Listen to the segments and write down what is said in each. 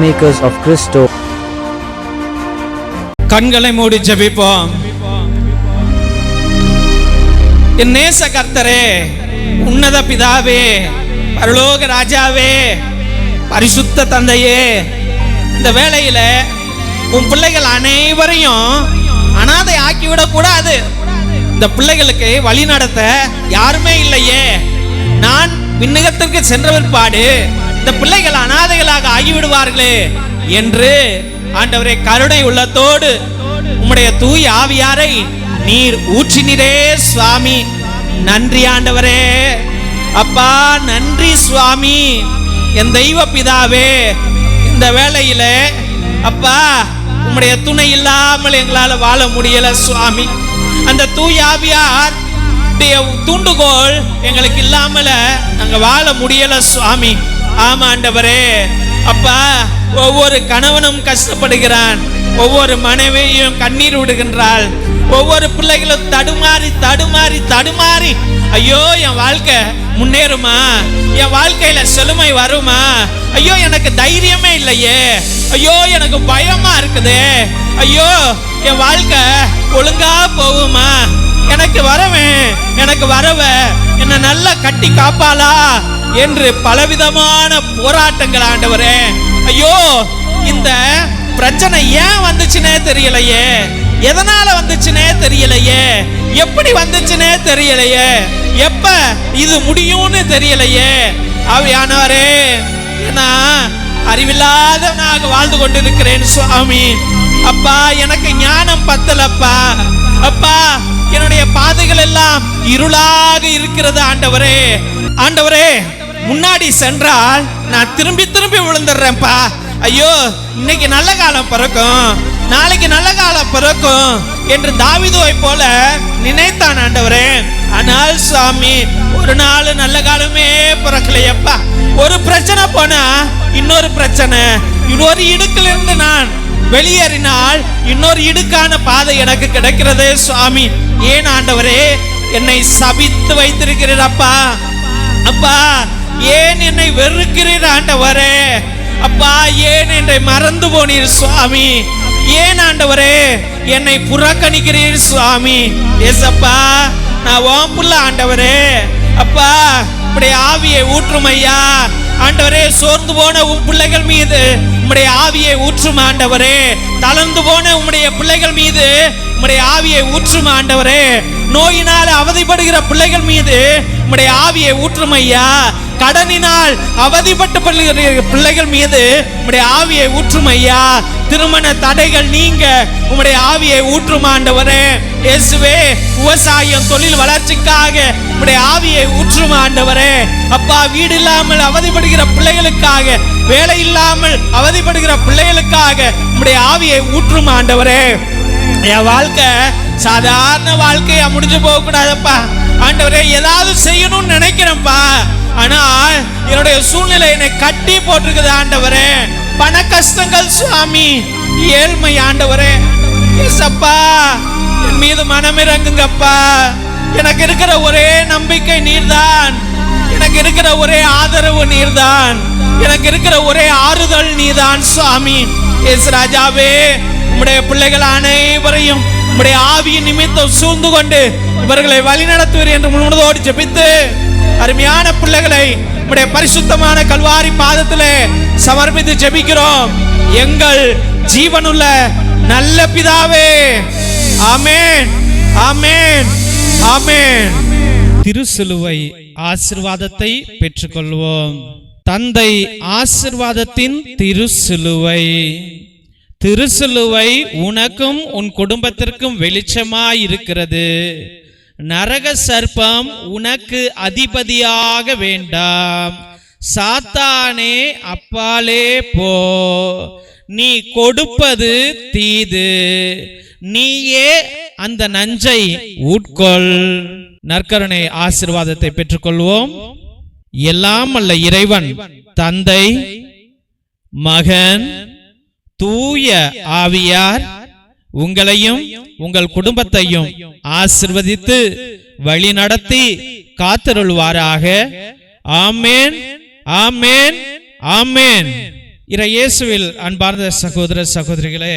Peacemakers of Christo. கண்களை மூடி ஜெபிப்போம். என் நேச கர்த்தரே, உன்னத பிதாவே, பரலோக ராஜாவே, பரிசுத்த தந்தையே, இந்த வேளையில உன் பிள்ளைகள் அனைவரையும் அனாதை ஆக்கிவிடக் கூடாது. இந்த பிள்ளைகளுக்கு வழி நடத்த யாருமே இல்லையே. நான் விண்ணகத்திற்கு சென்ற பிற்பாடு இந்த பிள்ளைகள் அனாதைகளாக ஆகிவிடுவார்களே என்று ஆண்டவரே கருணை உள்ளத்தோடு உம்முடைய தூய ஆவியாரை நீர் ஊற்றினீரே சுவாமி. நன்றி ஆண்டவரே. அப்பா நன்றி சுவாமி. என் தெய்வ பிதாவே, இந்த வேளையில அப்பா உம்முடைய துணை இல்லாமல் எங்களால வாழ முடியல சுவாமி. அந்த தூய ஆவியார் தூண்டுகோல் எங்களுக்கு இல்லாமல நாங்க வாழ முடியல சுவாமி. ஆமா ஆண்டவரே. அப்பா ஒவ்வொரு கணவனும் கஷ்டப்படுகிறான், ஒவ்வொரு மனைவியும் கண்ணீர் விடுகின்றாள், ஒவ்வொரு பிள்ளைகளும் தடுமாறி தடுமாறி தடுமாறி ஐயோ என் வாழ்க்கை முன்னேறுமா, என் வாழ்க்கையில செழுமை வருமா, ஐயோ எனக்கு தைரியமே இல்லையே, ஐயோ எனக்கு பயமா இருக்குதே, ஐயோ என் வாழ்க்கை ஒழுங்கா போகுமா, எனக்கு வரவ என்ன நல்லா கட்டி காப்பாளா என்று பலவிதமான போராட்டங்கள் ஆண்டவரே. ஐயோ இந்த பிரச்சனை ஏன் வந்துச்சுன்னே தெரியலையே, எதனால வந்துச்சுன்னே தெரியலையே, எப்படி வந்துச்சுன்னே தெரியலையே, எப்ப இது முடியும்னு தெரியலையே. ஆவியானவரே, நான் அறிவில்லாதவனாக வாழ்ந்து கொண்டிருக்கிறேன் சுவாமி. அப்பா எனக்கு ஞானம் பத்தலப்பா. அப்பா என்னுடைய பாதைகள் எல்லாம் இருளாக இருக்கிறது ஆண்டவரே. ஆண்டவரே முன்னாடி சென்றால் நான் திரும்பி திரும்பி விழுந்துடுறேன்ப்பா. ஐயோ இன்னைக்கு நல்ல காலம் பிறக்கும், நாளைக்கு நல்ல காலம் பிறக்கும் என்று தாவீதுவை போல நினைத்தான் ஆண்டவரே. ஆனால் சுவாமி ஒரு நாள் நல்ல காலமே பிறக்கலையப்பா. ஒரு பிரச்சனை போனா இன்னொரு பிரச்சனை, இன்னொரு இடுக்கிலிருந்து நான் வெளியேறினால் இன்னொரு இடுக்கான பாதை எனக்கு கிடைக்கிறது சுவாமி. ஏன் ஆண்டவரே என்னை சபித்து வைத்திருக்கிறீர் அப்பா. அப்பா ஏன் என்னை வெறுக்கிறீர் ஆண்டவரே. அப்பா ஏன் என்னை மறந்து போனீர் சுவாமி. ஏன் ஆண்டவரே என்னை புறக்கணிக்கிறீர் சுவாமி. ஏசப்பா நான் உன் புள்ள ஆண்டவரே. அப்பா இப்படி ஆவியை ஊற்றும் ஐயா ஆண்டவரே. சோர்ந்து போன உன் பிள்ளைகள் மீது உம்முடைய ஆவியை ஊற்றும் ஆண்டவரே. தளர்ந்து போன உம்முடைய பிள்ளைகள் மீது உம்முடைய ஆவியை ஊற்றும் ஆண்டவரே. நோயினால் அவதிப்படுகிற பிள்ளைகள் மீது உம்முடைய ஆவியை ஊற்றும் ஐயா. கடனினால் அவதிப்பட்ட பிள்ளைகள் மீது உம்முடைய ஆவியை ஊற்றும் ஐயா. திருமண தடைகள் நீங்க உம்முடைய ஆவியை ஊற்றும் ஆண்டவரே. இயேசுவே விவசாயம் தொழில் வளர்ச்சிக்காக உம்முடைய ஆவியை ஊற்றும் ஆண்டவரே. அப்பா வீடு இல்லாமல் அவதிப்படுகிற பிள்ளைகளுக்காக, வேலை இல்லாமல் அவதிப்படுகிற பிள்ளைகளுக்காக உம்முடைய ஆவியை ஊற்றும் ஆண்டவரே. என் வாழ்க்கை சாதாரண வாழ்க்கையா முடிஞ்சு போக கூடாதப்பா ஆண்டவரே. ஏதாவது செய்யணும்னு நினைக்கிறேன்ப்பா, ஆனால் என்னுடைய சூழ்நிலை என்னை கட்டி போட்டிருக்குது ஆண்டவரே. பண கஷ்டங்கள் சுவாமி, ஏழ்மை ஆண்டவரே. ஏசப்பா என் மீது மனமிறங்குங்கப்பா. எனக்கு இருக்கிற ஒரே நம்பிக்கை நீர்தான், எனக்கு இருக்கிற ஒரே ஆதரவு நீர்தான், எனக்கு இருக்கிற ஒரே ஆறுதல் நீதான் சுவாமி. இயேசு ராஜாவே உம்முடைய பிள்ளைகள் அனைவரையும் உம்முடைய ஆவியின் நிமித்தம் சூழ்ந்து கொண்டு இவர்களை வழி நடத்துவீர் என்று முழுவதோடு ஜெபித்து அருமையான பிள்ளைகளை உம்முடைய பரிசுத்தமான கல்வாரி பாதத்திலே சமர்ப்பித்து ஜெபிக்கிறோம் எங்கள் ஜீவனுள்ள நல்ல பிதாவே. ஆமென், ஆமென், ஆமென். திருசிலுவை ஆசீர்வாதத்தை பெற்றுக்கொள்வோம். தந்தை ஆசீர்வாதத்தின் திருசிலுவை. திருசிலுவை உனக்கும் உன் குடும்பத்திற்கும் வெளிச்சமாயிருக்கிறது. நரக சர்ப்பம் உனக்கு அதிபதியாக வேண்டாம். சாத்தானே அப்பாலே போ. நீ கொடுப்பது தீது, நீயே அந்த நஞ்சை உட்கொள். நற்கருணை ஆசீர்வாதத்தை பெற்றுக்கொள்வோம். எல்லாம் அல்ல இறைவன் தந்தை, மகன், தூய ஆவியார் உங்களையும் உங்கள் குடும்பத்தையும் ஆசீர்வதித்து வழி நடத்தி காத்தருள்வாராக. ஆமென், ஆமென், ஆமென். இயேசுவில் அன்பார்ந்த சகோதர சகோதரிகளே,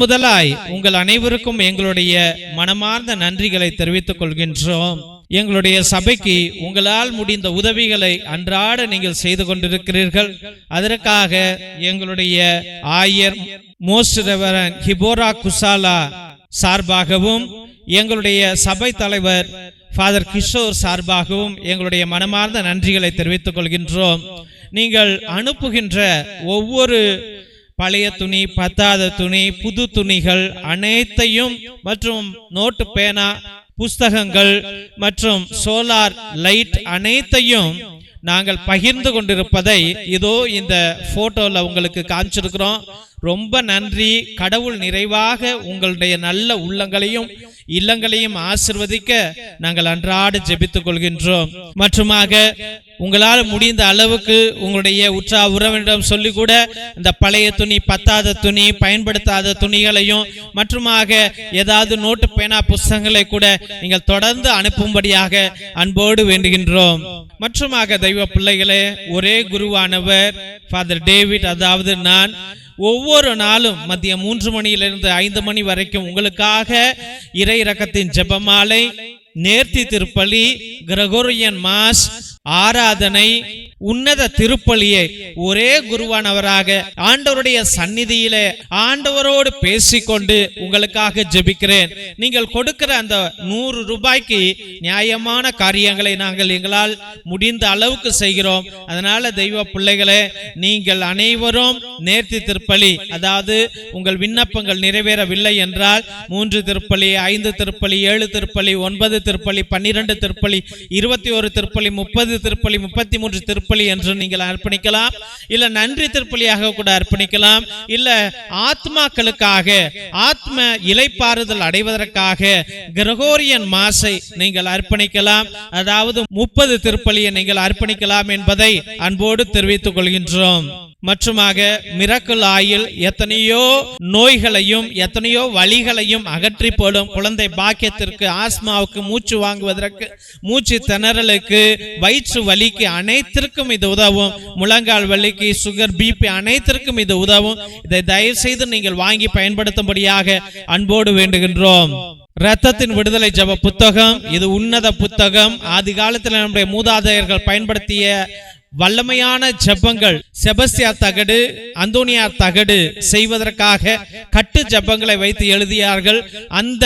முதலாய் உங்கள் அனைவருக்கும் எங்களுடைய மனமார்ந்த நன்றிகளை தெரிவித்துக் கொள்கின்றோம். எங்களுடைய சபைக்கு உங்களால் முடிந்த உதவிகளை அன்றாட நீங்கள் செய்து கொண்டிருக்கிறீர்கள். அதற்காக எங்களுடைய ஆயர் மோஸ்ட் ரெவரண்ட் ஹிபோரா குசாலா சார்பாகவும் எங்களுடைய சபை தலைவர் ஃபாதர் கிஷோர் சார்பாகவும் எங்களுடைய மனமார்ந்த நன்றிகளை தெரிவித்துக் கொள்கின்றோம். நீங்கள் அனுப்புகின்ற ஒவ்வொரு பழைய துணி, பத்தாத துணி, புது துணிகள் அனைத்தையும் மற்றும் நோட்டு, பேனா, புஸ்தகங்கள் மற்றும் சோலார் லைட் அனைத்தையும் நாங்கள் பகிர்ந்து கொண்டிருப்பதை இதோ இந்த போட்டோல உங்களுக்கு காமிச்சிருக்கிறோம். ரொம்ப நன்றி. கடவுள் நிறைவாக உங்களுடைய நல்ல உள்ளங்களையும் இல்லங்களையும் ஆசிர்வதிக்க நாங்கள் அன்றாட ஜெபித்துக் கொள்கின்றோம். மற்றுமாக உங்களால் முடிந்த அளவுக்கு உங்களுடைய உற்றா உறவினரிடம் சொல்லி கூட இந்த பழைய துணி, பத்தாத துணி, பயன்படுத்தாத துணிகளையும் மற்றுமாக ஏதாவது நோட்டு, பேனா, புஸ்தகங்களை கூட நீங்கள் தொடர்ந்து அனுப்பும்படியாக அன்போடு வேண்டுகின்றோம். மற்றுமாக தெய்வ பிள்ளைகளே, ஒரே குருவானவர் ஃபாதர் டேவிட், அதாவது நான் ஒவ்வொரு நாளும் மதியம் 3 மணியிலிருந்து 5 மணி வரைக்கும் உங்களுக்காக இறை இரக்கத்தின் ஜெபமாலை, நேர்த்தி திருப்பலி, கிரகோரியன் மாஸ், ஆராதனை, உன்னத திருப்பலியை ஒரே குருவானவராக ஆண்டவருடைய சந்நிதியிலே ஆண்டவரோடு பேசிக்கொண்டு உங்களுக்காக ஜெபிக்கிறேன். நீங்கள் கொடுக்கிற அந்த 100 ரூபாய்க்கு நியாயமான காரியங்களை நாங்கள் எங்களால் முடிந்த அளவுக்கு செய்கிறோம். அதனால தெய்வ பிள்ளைகளே, நீங்கள் அனைவரும் நேர்த்தி திருப்பலி, அதாவது உங்கள் விண்ணப்பங்கள் நிறைவேறவில்லை என்றால் 3 திருப்பலி, 5 திருப்பலி, 7 திருப்பலி, 9 திருப்பலி, 12 திருப்பலி, 21 திருப்பலி, 30 திருப்பலி, 33 திருப்பலி என்று நீங்கள் அர்ப்பணிக்கலாம். இல்ல நன்றி திருப்பலியாக கூட அர்ப்பணிக்கலாம். இல்ல ஆத்மாக்களுக்காக, ஆத்ம இளைப்பாறுதல் அடைவதற்காக கிரகோரியன் மாசை நீங்கள் அர்ப்பணிக்கலாம். அதாவது 30 திருப்பலியை நீங்கள் அர்ப்பணிக்கலாம் என்பதை அன்போடு தெரிவித்துக் கொள்கின்றோம். மற்றுமாக மிரக்கல் ஆயில் எத்தனையோ நோய்களையும் எத்தனையோ வலிகளையும் அகற்றி போடும் குழந்தை பாக்கியத்திற்கு, ஆஸ்மாவுக்கு, மூச்சு வாங்குவதற்கு, மூச்சு திணறலுக்கு, வயிற்று வலிக்கு அனைத்திற்கும் இது உதவும். முழங்கால் வலிக்கு, சுகர், பிபி அனைத்திற்கும் இது உதவும். இதை தயவு செய்து நீங்கள் வாங்கி பயன்படுத்தும்படியாக அன்போடு வேண்டுகின்றோம். இரத்தத்தின் விடுதலை ஜெப புத்தகம், இது உன்னத புத்தகம். ஆதி காலத்தில் நம்முடைய மூதாதையர்கள் பயன்படுத்திய வல்லமையான ஜெபங்கள், செபஸ்தியார் தகடு, அந்தோனியார் தகடு செய்வதற்காக கட்டு ஜெபங்களை வைத்து எழுதியார்கள். அந்த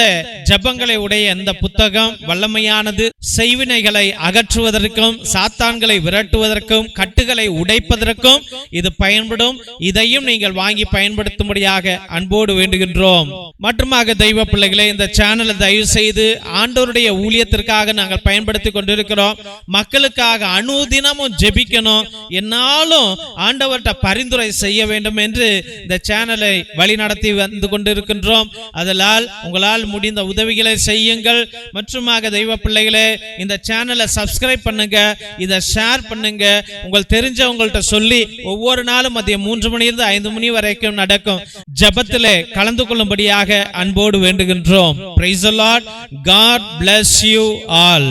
ஜெபங்களை உடைய இந்த புத்தகம் வல்லமையானது. செய்வினைகளை அகற்றுவதற்கும், சாத்தான்களை விரட்டுவதற்கும், கட்டுகளை உடைப்பதற்கும் இது பயன்படும். இதையும் நீங்கள் வாங்கி பயன்படுத்தும்படியாக அன்போடு வேண்டுகின்றோம். மற்றுமாக தெய்வ பிள்ளைகளே, இந்த சேனலை தயவு செய்து ஆண்டவருடைய ஊழியத்திற்காக நாங்கள் பயன்படுத்தி கொண்டிருக்கிறோம். மக்களுக்காக அனுதினமும் ஜெபிக்கணும். என்னாலும் ஆண்டவர்கிட்ட பரிந்துரை செய்ய வேண்டும் என்று இந்த சேனலை வழி நடத்தி வந்து கொண்டிருக்கின்றோம். அதனால் உங்களால் முடிந்த உதவிகளை செய்யுங்கள். மற்றுமாக தெய்வ பிள்ளைகளே, இந்த சேனலை சப்ஸ்கிரைப் பண்ணுங்க, இதை ஷேர் பண்ணுங்க. உங்கள் தெரிஞ்சவங்கள்ட்ட சொல்லி ஒவ்வொரு நாளும் மதியம் 3 மணியிலிருந்து 5 மணி வரைக்கும் நடக்கும் ஜெபத்திலே கலந்து கொள்ளும்படியாக அன்போடு வேண்டுகின்றோம். Praise the Lord. God bless you all.